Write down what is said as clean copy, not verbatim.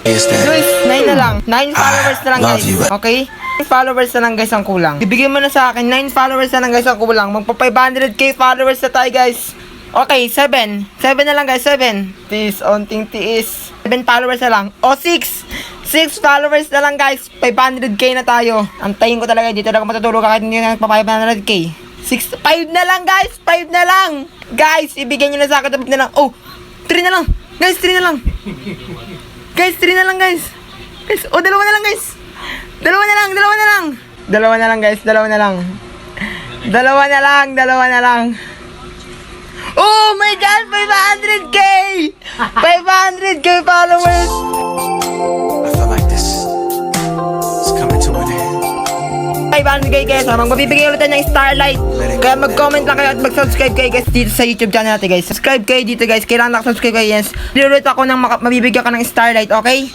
Guys, 9 na lang. 9 followers na lang guys. Okay? 9 followers na lang guys ang kulang. Bibigyan mo na sa akin. 9 followers na lang guys ang kulang. Magpa 500k followers na tayo guys. Okay, 7. 7 na lang guys, 7. Tiis, onting tiis. 7 followers na lang. O 6. 6 followers na lang guys. 500k na tayo. Antayin ko talaga. Dito na ako matutulog kahit hindi na nagpa 500k. 5 na lang guys. 5 na lang. Guys, ibigyan nyo na sa akin. 5 na lang. Oh, 3 na lang. Guys, 3 na lang. Guys, 3 na lang guys. Guys, oh, 2 na lang guys. 2 na lang, 2 na lang. 2 na lang guys, 2 na lang. 2 na lang, 2 na lang. Oh my God, 500k! 500k followers! I feel like this is coming to an end. 500k guys, magbibigay ulit tayo ng Starlight. Kaya mag-comment lang kayo at mag-subscribe kayo guys dito sa YouTube channel natin guys. Subscribe kayo dito guys, kailangan nakasubscribe kayo guys. Ulit ako ng mabibigyan ka ng Starlight, okay?